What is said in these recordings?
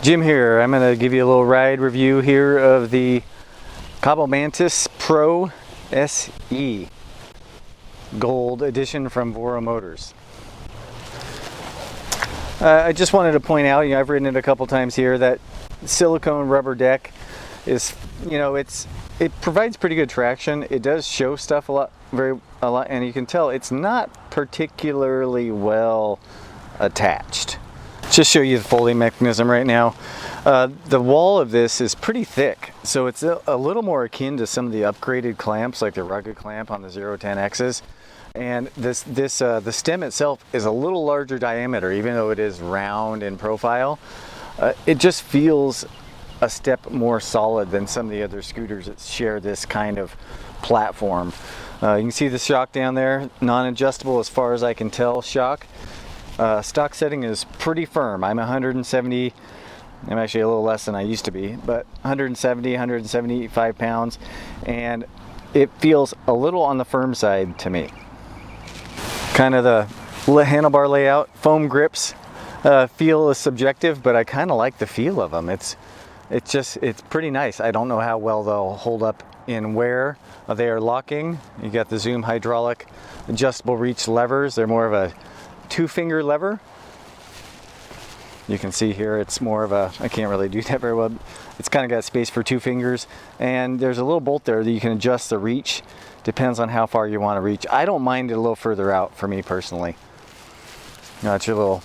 Jim here. I'm going to give you a little ride review here of the Kaabo Mantis Pro SE Gold Edition from Voro Motors. I just wanted to point out, I've ridden it a couple times here, that silicone rubber deck is, it provides pretty good traction. It does show stuff a lot, and you can tell it's not particularly well attached. Just show you the folding mechanism right now. The wall of this is pretty thick, so it's a little more akin to some of the upgraded clamps, like the rugged clamp on the 010Xs. And the stem itself is a little larger diameter, even though it is round in profile. It just feels a step more solid than some of the other scooters that share this kind of platform. You can see the shock down there, non-adjustable as far as I can tell shock. Stock setting is pretty firm. I'm 170, I'm actually a little less than I used to be, but 175 pounds, and it feels a little on the firm side to me. Kind of the handlebar layout, foam grips, feel is subjective, but I kind of like the feel of them. It's pretty nice. I don't know how well they'll hold up in wear. They are locking. You got the Zoom hydraulic adjustable reach levers. They're more of a 2-finger lever. You can see here it's more of a, I can't really do that very well. It's kind of got space for 2 fingers, and there's a little bolt there that you can adjust the reach. Depends on how far you want to reach. I don't mind it a little further out for me personally. It's your little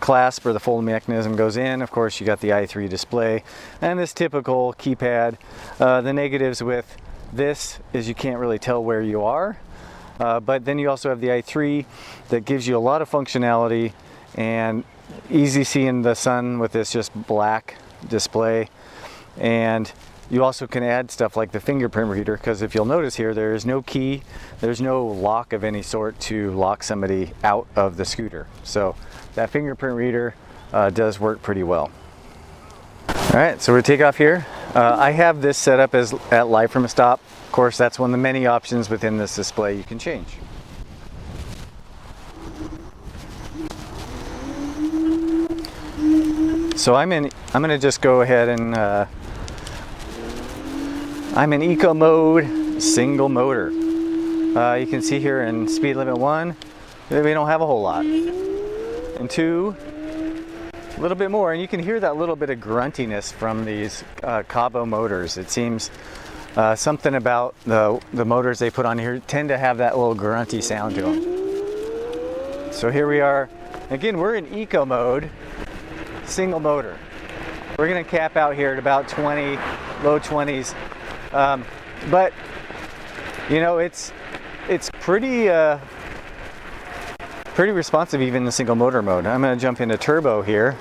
clasp where the folding mechanism goes in. Of course, you got the i3 display and this typical keypad. The negatives with this is you can't really tell where you are. But then you also have the i3 that gives you a lot of functionality and easy seeing the sun with this just black display. And you also can add stuff like the fingerprint reader, because if you'll notice here, there is no key, there's no lock of any sort to lock somebody out of the scooter. So that fingerprint reader does work pretty well. All right, so we're gonna take off here. I have this set up as at live from a stop. Of course, that's one of the many options within this display you can change. So I'm gonna just go ahead and I'm in eco mode, single motor. You can see here in speed limit 1, we don't have a whole lot. And 2, a little bit more, and you can hear that little bit of gruntiness from these Kaabo motors. It seems something about the motors they put on here tend to have that little grunty sound to them. So here we are. Again, we're in eco mode, single motor. We're gonna cap out here at about 20, low 20s. But it's pretty pretty responsive even in the single motor mode. I'm going to jump into turbo here,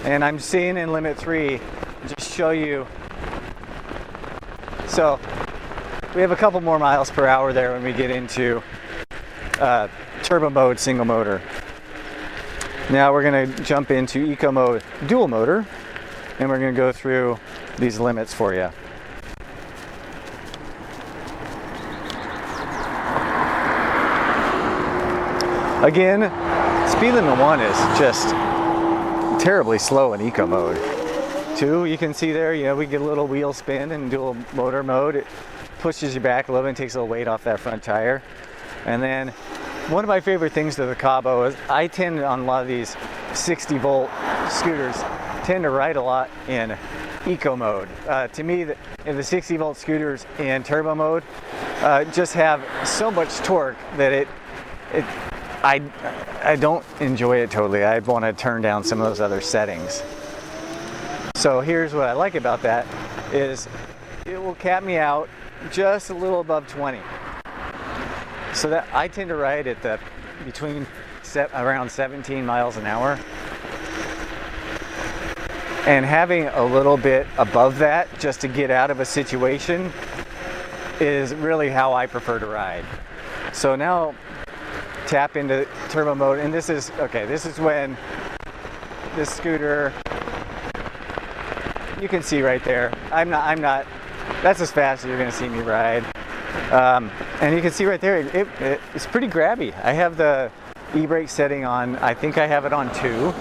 and I'm seeing in limit 3. Just show you. So we have a couple more miles per hour there when we get into turbo mode, single motor. Now we're going to jump into eco mode, dual motor, and we're going to go through these limits for you. Again, speed limit 1 is just terribly slow in eco mode. 2, you can see there, we get a little wheel spin in dual motor mode. It pushes you back a little bit and takes a little weight off that front tire. And then one of my favorite things to the Kaabo is I tend on a lot of these 60 volt scooters tend to ride a lot in eco mode. To me, the 60 volt scooters in turbo mode just have so much torque that I don't enjoy it totally. I want to turn down some of those other settings. So here's what I like about that is it will cap me out just a little above 20. So that I tend to ride at around 17 miles an hour. And having a little bit above that just to get out of a situation is really how I prefer to ride. So now tap into turbo mode, and this is when this scooter, you can see right there, I'm not, that's as fast as you're gonna see me ride. And you can see right there, it's pretty grabby. I have the e-brake setting on, I think I have it on 2.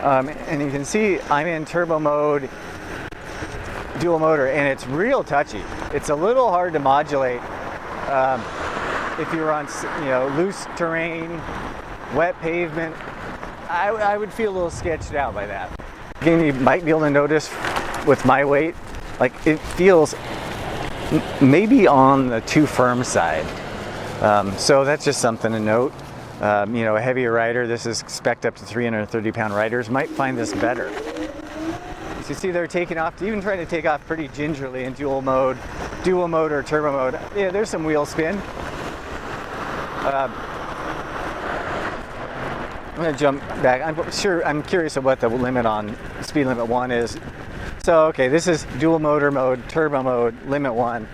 And you can see I'm in turbo mode, dual motor, and it's real touchy. It's a little hard to modulate if you're on, loose terrain, wet pavement. I would feel a little sketched out by that. Again, you might be able to notice with my weight, like it feels maybe on the too firm side. So that's just something to note. A heavier rider, this is spec'd up to 330-pound riders, might find this better. As you see, they're taking off, even trying to take off pretty gingerly in dual mode or turbo mode. Yeah, there's some wheel spin. I'm going to jump back. I'm curious of what the limit on speed limit 1 is. So, okay, this is dual motor mode, turbo mode, limit 1.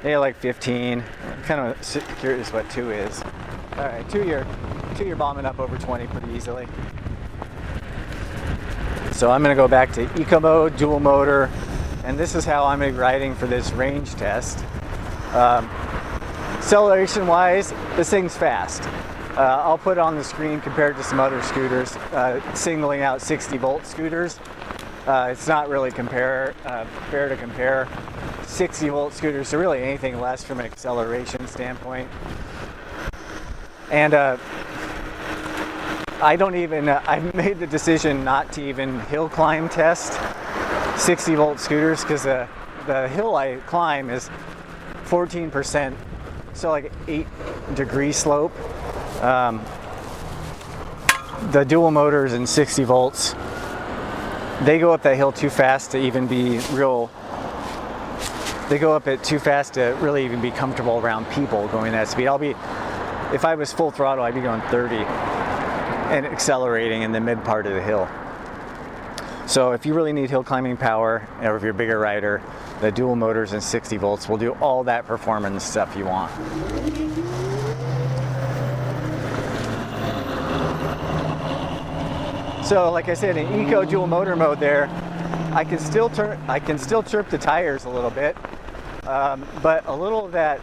Yeah, like 15. I'm kind of curious what 2 is. All right, 2 you're bombing up over 20 pretty easily. So I'm going to go back to eco mode, dual motor, and this is how I'm riding for this range test. Acceleration wise, this thing's fast. I'll put on the screen compared to some other scooters, singling out 60-volt scooters. It's not really fair to compare 60-volt scooters to really anything less from an acceleration standpoint. And I've made the decision not to even hill climb test 60-volt scooters because the hill I climb is 14%, so like 8-degree slope. The dual motors and 60 volts, they go up that hill too fast to even be real. They go up it too fast to really even be comfortable around people going that speed. If I was full throttle, I'd be going 30 and accelerating in the mid part of the hill. So if you really need hill climbing power, or if you're a bigger rider, the dual motors and 60 volts will do all that performance stuff you want. So like I said, in eco dual motor mode there, I can still chirp the tires a little bit, but a little of that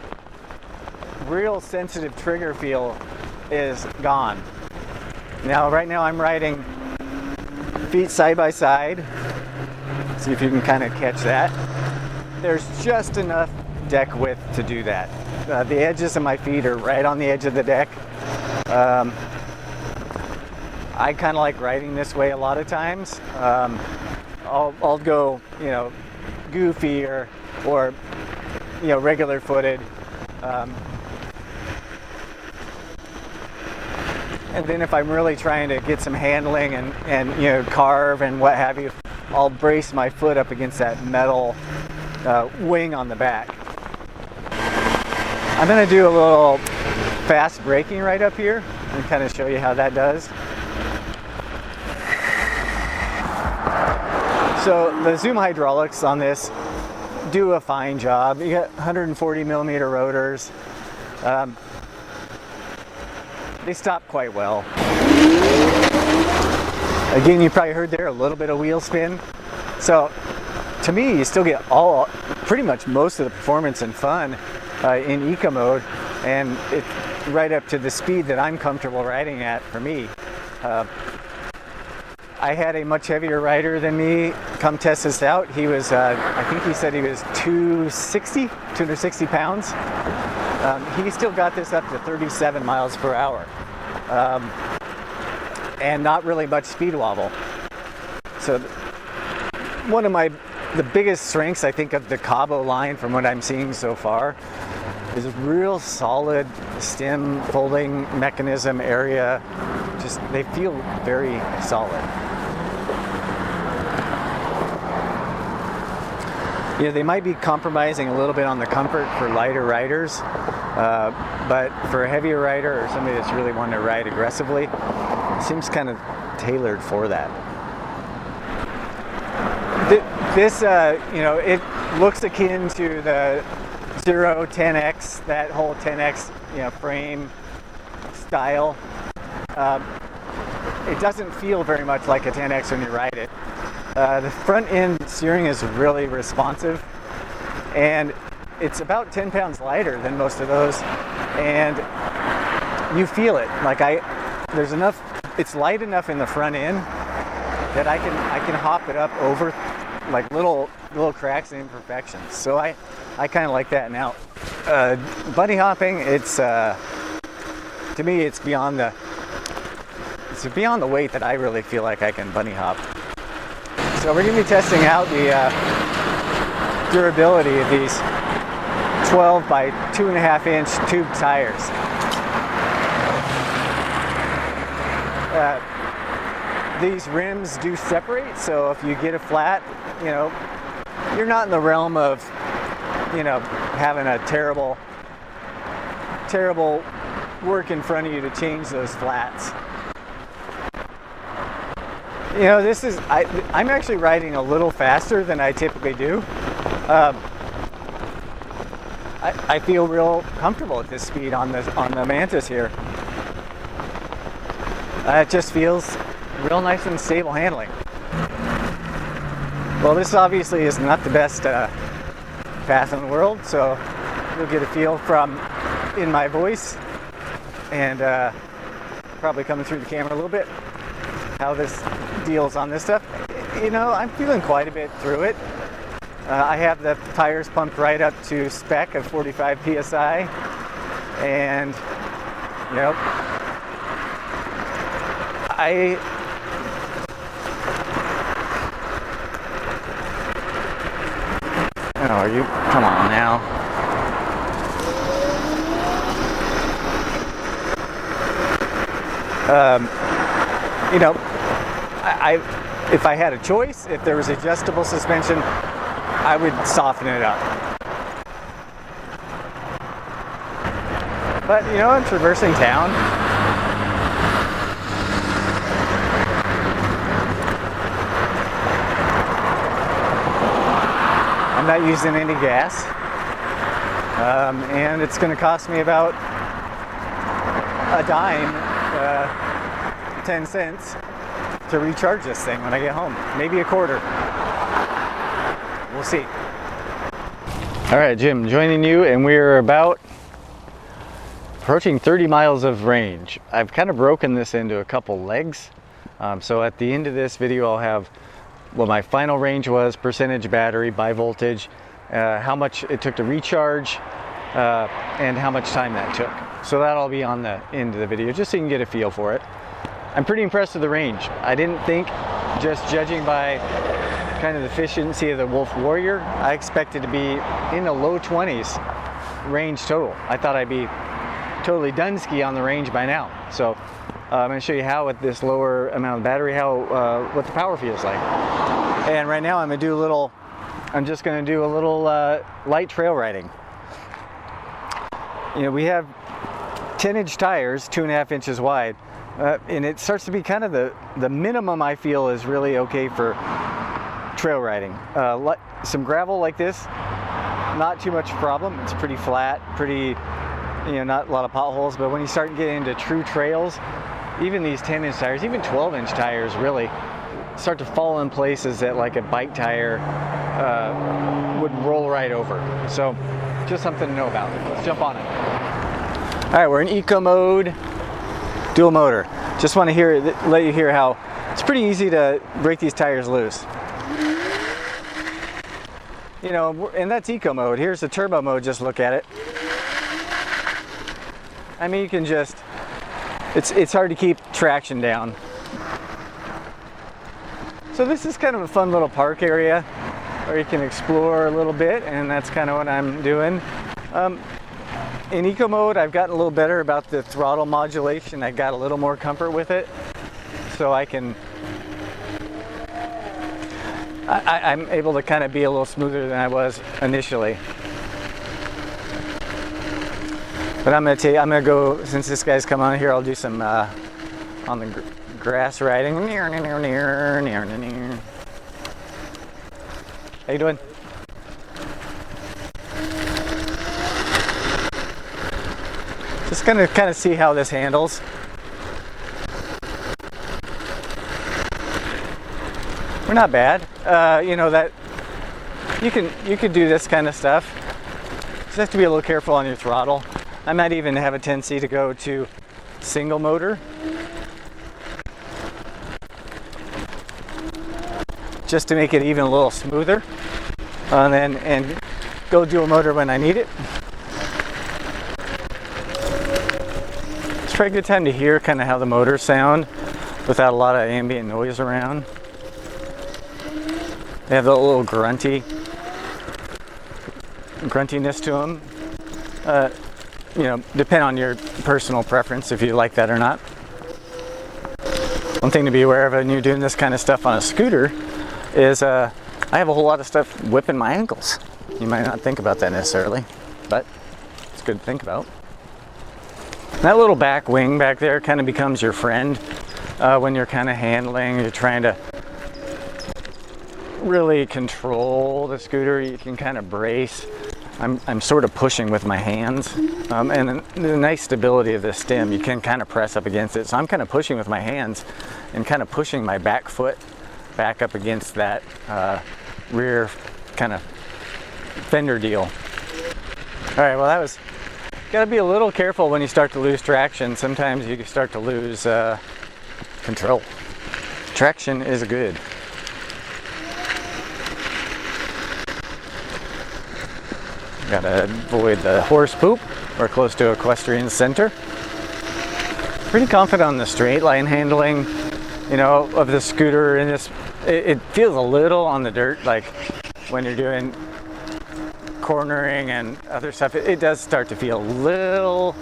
real sensitive trigger feel is gone. Now, right now I'm riding feet side by side. See if you can kind of catch that. There's just enough deck width to do that. The edges of my feet are right on the edge of the deck. I kind of like riding this way a lot of times. I'll go, goofy or regular footed. And then if I'm really trying to get some handling and carve and what have you, I'll brace my foot up against that metal wing on the back. I'm going to do a little fast braking right up here and kind of show you how that does. So the Zoom hydraulics on this do a fine job. You got 140 millimeter rotors. They stop quite well. Again, you probably heard there a little bit of wheel spin. So to me, you still get pretty much most of the performance and fun in eco mode, and it's right up to the speed that I'm comfortable riding at for me. I had a much heavier rider than me come test this out. He was, I think he said he was 260 pounds. He still got this up to 37 miles per hour. And not really much speed wobble. So one of the biggest strengths, I think, of the Kaabo line from what I'm seeing so far is a real solid stem folding mechanism area. Just, they feel very solid. They might be compromising a little bit on the comfort for lighter riders, but for a heavier rider or somebody that's really wanting to ride aggressively, it seems kind of tailored for that. This, it looks akin to the Zero 10X, that whole 10X, frame style. It doesn't feel very much like a 10X when you ride it. The front end steering is really responsive, and it's about 10 pounds lighter than most of those, and you feel it. Like there's enough, it's light enough in the front end that I can hop it up over like little cracks and imperfections. So I kind of like that. Now, bunny hopping, it's to me it's beyond the weight that I really feel like I can bunny hop. So we're gonna be testing out the durability of these 12 by 2.5 inch tube tires. These rims do separate, so if you get a flat, you know, you're not in the realm of, you know, having a terrible work in front of you to change those flats. You know, this is, I'm actually riding a little faster than I typically do. I feel real comfortable at this speed on the Mantis here. It just feels real nice and stable handling. Well, this obviously is not the best path in the world, so you'll get a feel from in my voice and probably coming through the camera a little bit how this deals on this stuff. You know, I'm feeling quite a bit through it. I have the tires pumped right up to spec of 45 psi, and you know, oh, you come on now. You know, if I had a choice, if there was adjustable suspension, I would soften it up. But you know, I'm traversing town. I'm not using any gas, and it's going to cost me about a dime, 10 cents to recharge this thing when I get home. Maybe a quarter. We'll see. All right, Jim, joining you, and we're about approaching 30 miles of range. I've kind of broken this into a couple legs. So at the end of this video, I'll have what my final range was, percentage battery by voltage, how much it took to recharge, and how much time that took. So that'll be on the end of the video, just so you can get a feel for it. I'm pretty impressed with the range. I didn't think, just judging by kind of the efficiency of the Wolf Warrior, I expected to be in the low 20s range total. I thought I'd be totally done ski on the range by now. So I'm going to show you how, with this lower amount of battery, what the power feels like. And right now I'm just going to do a little light trail riding. You know, we have 10-inch tires, 2.5 inches wide, and it starts to be kind of the minimum I feel is really okay for trail riding. Some gravel like this, not too much problem. It's pretty flat, pretty, you know, not a lot of potholes. But when you start getting into true trails, even these 10-inch tires, even 12-inch tires, really start to fall in places that like a bike tire would roll right over. So just something to know about. Let's jump on it. All right, we're in eco mode, dual motor. Just want to let you hear how it's pretty easy to break these tires loose. You know, and that's eco mode. Here's the turbo mode, just look at it. I mean, you can just, it's hard to keep traction down. So this is kind of a fun little park area where you can explore a little bit, and that's kind of what I'm doing. In eco mode, I've gotten a little better about the throttle modulation. I got a little more comfort with it, so I'm able to kind of be a little smoother than I was initially. But I'm gonna go, since this guy's come on here, I'll do some on the grass riding. How you doing? Just gonna kind of see how this handles. We're not bad. You know, that you could do this kind of stuff. Just have to be a little careful on your throttle. I might even have a tendency to go to single motor, just to make it even a little smoother, and go dual motor when I need it. It's probably a good time to hear kind of how the motors sound without a lot of ambient noise around. They have a little gruntiness to them. You know, depend on your personal preference if you like that or not. One thing to be aware of when you're doing this kind of stuff on a scooter is I have a whole lot of stuff whipping my ankles. You might not think about that necessarily, but it's good to think about. That little back wing back there kind of becomes your friend when you're kind of handling, you're trying to really control the scooter. You can kind of brace. I'm sort of pushing with my hands, and the nice stability of the stem, you can kind of press up against it. So I'm kind of pushing with my hands and kind of pushing my back foot back up against that rear kind of fender deal. All right, well, that was, got to be a little careful when you start to lose traction. Sometimes you start to lose control. Traction is good. Gotta avoid the horse poop. We're close to equestrian center. Pretty confident on the straight line handling, you know, of the scooter. And it feels a little on the dirt, like when you're doing cornering and other stuff. It does start to feel a little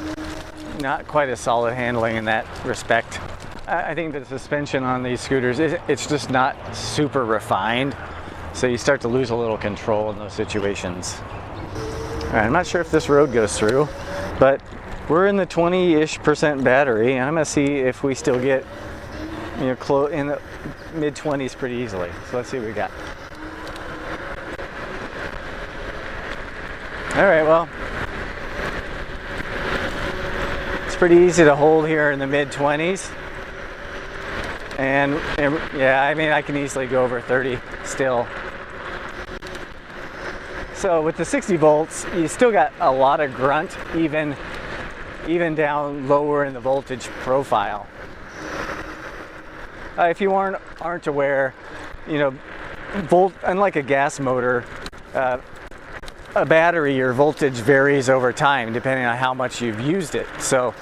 not quite as solid handling in that respect. I think the suspension on these scooters, it's just not super refined, so you start to lose a little control in those situations. All right, I'm not sure if this road goes through, but we're in the 20-ish% battery, and I'm gonna see if we still get, you know, in the mid-20s pretty easily. So let's see what we got. All right, well, it's pretty easy to hold here in the mid-20s. And yeah, I mean, I can easily go over 30 still. So with the 60 volts, you still got a lot of grunt, even down lower in the voltage profile. If you aren't aware, you know, unlike a gas motor, a battery, your voltage varies over time depending on how much you've used it. So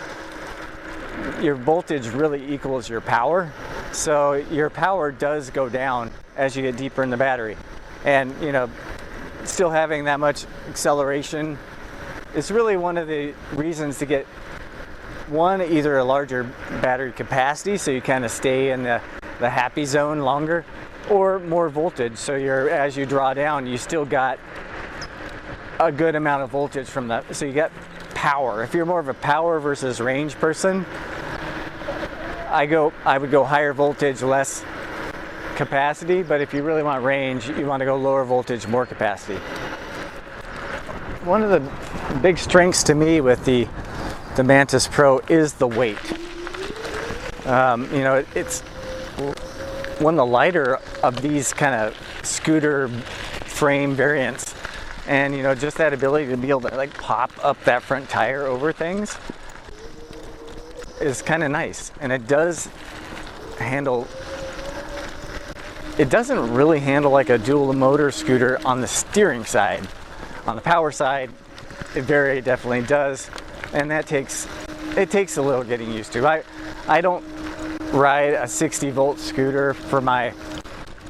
your voltage really equals your power. So your power does go down as you get deeper in the battery. And, you know, still having that much acceleration is really one of the reasons to get either a larger battery capacity, so you kind of stay in the happy zone longer, or more voltage, so as you draw down, you still got a good amount of voltage from that. So you get power. If you're more of a power versus range person, I would go higher voltage, less capacity, but if you really want range, you want to go lower voltage, more capacity. One of the big strengths to me with the Mantis Pro is the weight. You know, it's one of the lighter of these kind of scooter frame variants, and you know, just that ability to be able to like pop up that front tire over things is kind of nice. And it does handle, it doesn't really handle like a dual motor scooter on the steering side. On the power side, it very definitely does, and it takes a little getting used to. I don't ride a 60 volt scooter for my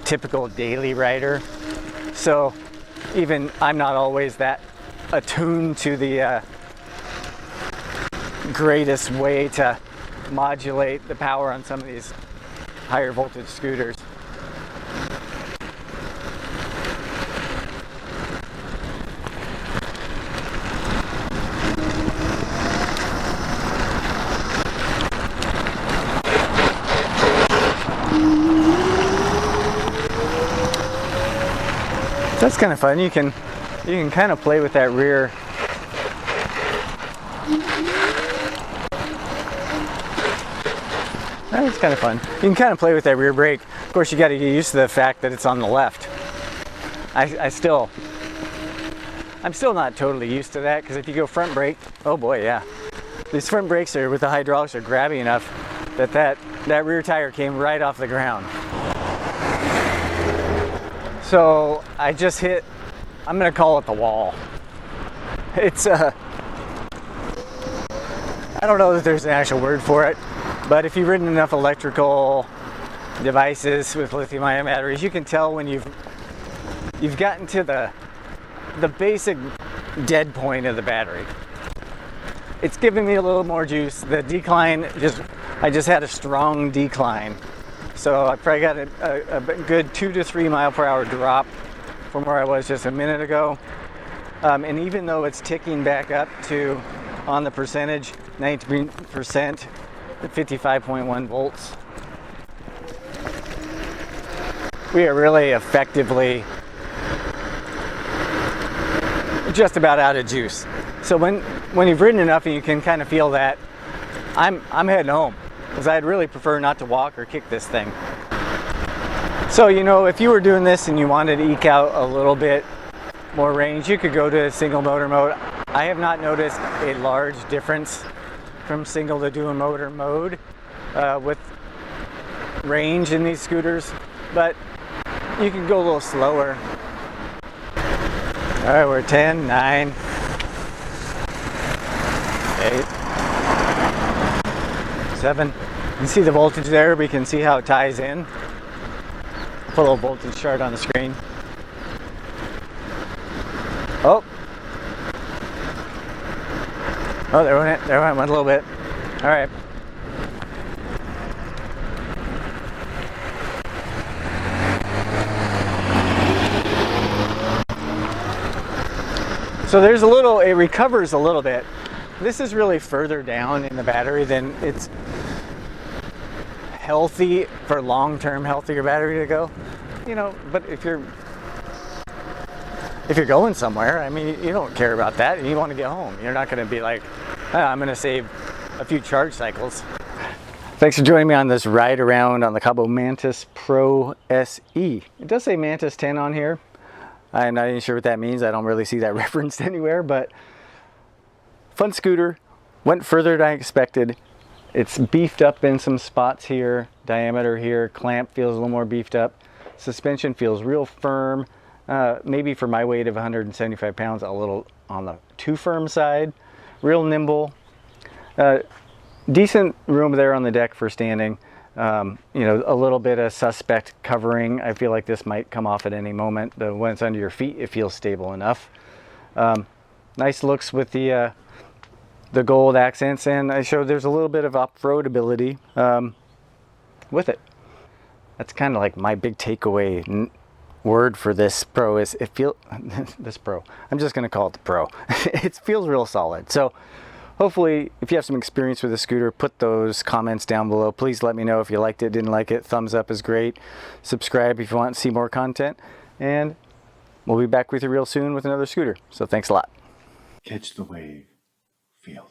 typical daily rider, so even I'm not always that attuned to the greatest way to modulate the power on some of these higher voltage scooters. That's kind of fun. You can kind of play with that rear. That's kind of fun. You can kind of play with that rear brake. Of course, you got to get used to the fact that it's on the left. I'm still not totally used to that, because if you go front brake, oh boy, yeah. these front brakes are, with the hydraulics, are grabby enough that rear tire came right off the ground. So I just hit, I'm gonna call it the wall. It's I don't know that there's an actual word for it, but if you've ridden enough electrical devices with lithium-ion batteries, you can tell when you've gotten to the basic dead point of the battery. It's giving me a little more juice. The decline, I just had a strong decline. So I probably got a good 2 to 3 mile per hour drop from where I was just a minute ago. And even though it's ticking back up to, on the percentage, 19%, 55.1 volts, we are really effectively just about out of juice. So when you've ridden enough and you can kind of feel that, I'm heading home, because I'd really prefer not to walk or kick this thing. So, you know, if you were doing this and you wanted to eke out a little bit more range, you could go to single motor mode. I have not noticed a large difference from single to dual motor mode with range in these scooters, but you can go a little slower. All right, we're 10, 9, 8, 7. You can see the voltage there. We can see how it ties in. Put a little voltage chart on the screen. Oh, there went a little bit. All right. So there's it recovers a little bit. This is really further down in the battery than it's healthy for long-term healthier battery to go. You know, but if you're going somewhere, I mean, you don't care about that. You want to get home. You're not going to be like, I'm going to save a few charge cycles. Thanks for joining me on this ride around on the Kaabo Mantis Pro SE. It does say Mantis 10 on here. I'm not even sure what that means. I don't really see that referenced anywhere, but fun scooter. Went further than I expected. It's beefed up in some spots here. Diameter here. Clamp feels a little more beefed up. Suspension feels real firm. Maybe for my weight of 175 pounds, a little on the too firm side. Real nimble. Decent room there on the deck for standing. You know, a little bit of suspect covering. I feel like this might come off at any moment. When it's under your feet, it feels stable enough. Nice looks with the gold accents, and I showed there's a little bit of off-road ability with it. That's kind of like my big takeaway word for this Pro is this Pro. I'm just going to call it the Pro. It feels real solid. So hopefully, if you have some experience with the scooter, put those comments down below. Please let me know if you liked it, didn't like it. Thumbs up is great. Subscribe if you want to see more content. And we'll be back with you real soon with another scooter. So thanks a lot. Catch the wave. Feel